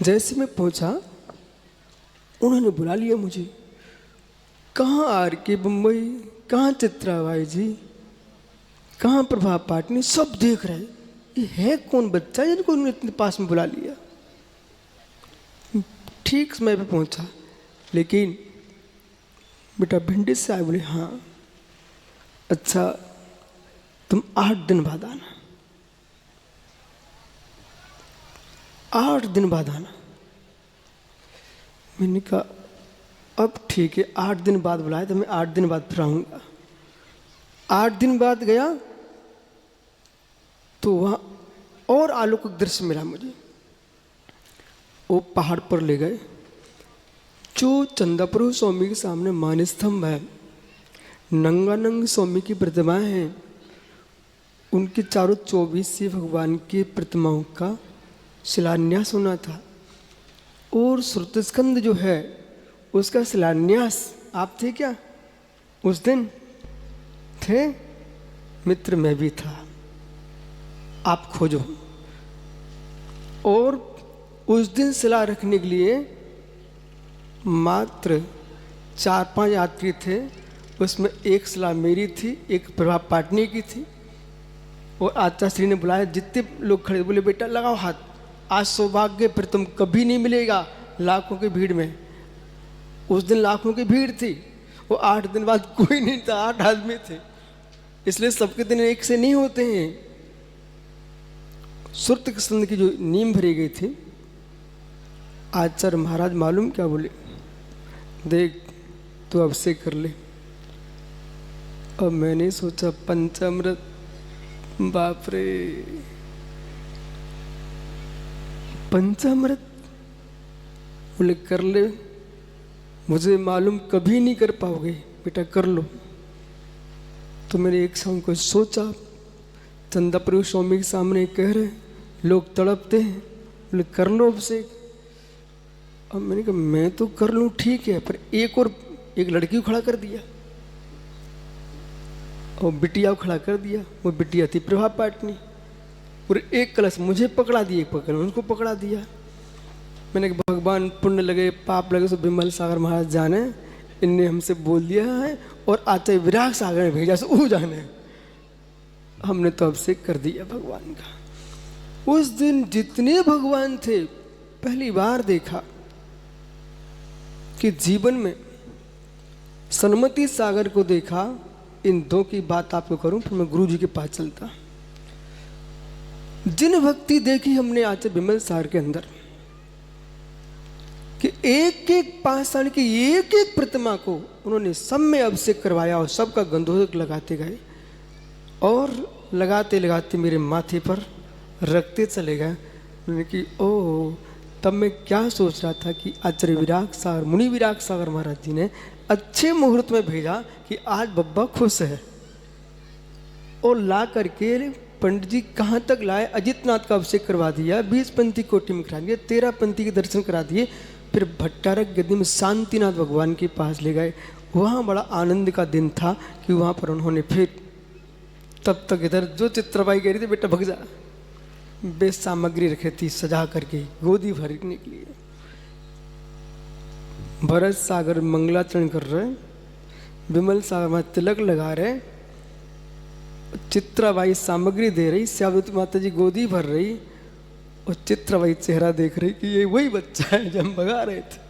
जैसे मैं पहुंचा उन्होंने बुला लिया मुझे। कहाँ आर के बम्बई, कहाँ चित्राबाई जी, कहाँ प्रभा पाटनी, सब देख रहे ये है कौन बच्चा जिनको उन्होंने इतने पास में बुला लिया। ठीक समय पे पहुंचा, लेकिन बेटा भिंडी से आए। बोले हाँ अच्छा तुम 8 दिन बाद आना, 8 दिन बाद आना। मैंने कहा अब ठीक है, 8 दिन बाद बुलाए तो मैं 8 दिन बाद फिर आऊँगा। 8 दिन बाद गया तो वहाँ और अलौकिक दृश्य मिला मुझे। वो पहाड़ पर ले गए, जो चंदाप्रभु स्वामी के सामने मान स्तंभ है, नंगानंग स्वामी की प्रतिमाएं हैं, उनके चारों 24 भगवान की प्रतिमाओं का शिलान्यास होना था। और श्रुतस्कंद जो है उसका शिलान्यास आप थे क्या उस दिन? थे मित्र, मैं भी था। आप खोजो। और उस दिन शिला रखने के लिए मात्र 4-5 यात्री थे। उसमें एक शिला मेरी थी, एक प्रभा पाटनी की थी। और आचार्य श्री ने बुलाया, जितने लोग खड़े बोले बेटा लगाओ हाथ, आज सौभाग्य फिर तुम कभी नहीं मिलेगा लाखों की भीड़ में। उस दिन लाखों की भीड़ थी, वो 8 दिन बाद कोई नहीं था, 8 आदमी थे। इसलिए सबके दिन एक से नहीं होते हैं। सुरत कृष्ण की जो नींव भरी गई थी, आचार्य महाराज मालूम क्या बोले, देख तू अब से कर ले। अब मैंने सोचा पंचामृत, बाप रे पंचामृत। बोले कर ले, मुझे मालूम कभी नहीं कर पाओगे, बेटा कर लो। तो मैंने एक शाम को सोचा, चंदाप्रभु स्वामी के सामने कह रहे, लोग तड़पते हैं, बोले कर लो अब से। अब मैंने कहा मैं तो कर लूँ ठीक है, पर एक लड़की को खड़ा कर दिया और बिटिया को खड़ा कर दिया। वो बिटिया थी प्रभा पाटनी। और एक कलश मुझे पकड़ा दिया, एक पकड़ उनको पकड़ा दिया। मैंने कहा भगवान पुण्य लगे पाप लगे सो विमल सागर महाराज जाने, इनने हमसे बोल दिया है और आचार्य विराग सागर ने भेजा सो वो जाने। हमने तो अब से कर दिया भगवान का। उस दिन जितने भगवान थे, पहली बार देखा कि जीवन में सन्मति सागर को देखा। इन दो की बात आपको करूं फिर मैं गुरु जी के पास चलता। जिन भक्ति देखी हमने आचार्य विमल सागर के अंदर कि एक एक पाषाण की एक एक प्रतिमा को उन्होंने सब में अभिषेक करवाया और सबका गंधोदक लगाते गए और लगाते लगाते मेरे माथे पर रखते चले गए। मैंने कि ओह, तब मैं क्या सोच रहा था कि आचार्य विराग सागर, मुनि विराग सागर महाराज जी ने अच्छे मुहूर्त में भेजा कि आज बब्बा खुश है। और ला करके पंडित जी कहाँ तक लाए, अजितनाथ का अभिषेक करवा दिया, 20 पंथी कोटि में करा दिया, 13 पंथी के दर्शन करा दिए। फिर भट्टारक गद्दी में शांतिनाथ भगवान के पास ले गए। वहाँ बड़ा आनंद का दिन था कि वहाँ पर उन्होंने फिर तब तक इधर जो चित्रबाई कह रही थी बेटा भग जा, बेस सामग्री रखी थी सजा करके गोदी भरने के लिए। भरत सागर मंगलाचरण कर रहे, विमल सागर में तिलक लगा रहे, चित्राबाई सामग्री दे रही, श्यामवती माता जी गोदी भर रही और चित्राबाई चेहरा देख रही कि ये वही बच्चा है जो हम भगा रहे थे।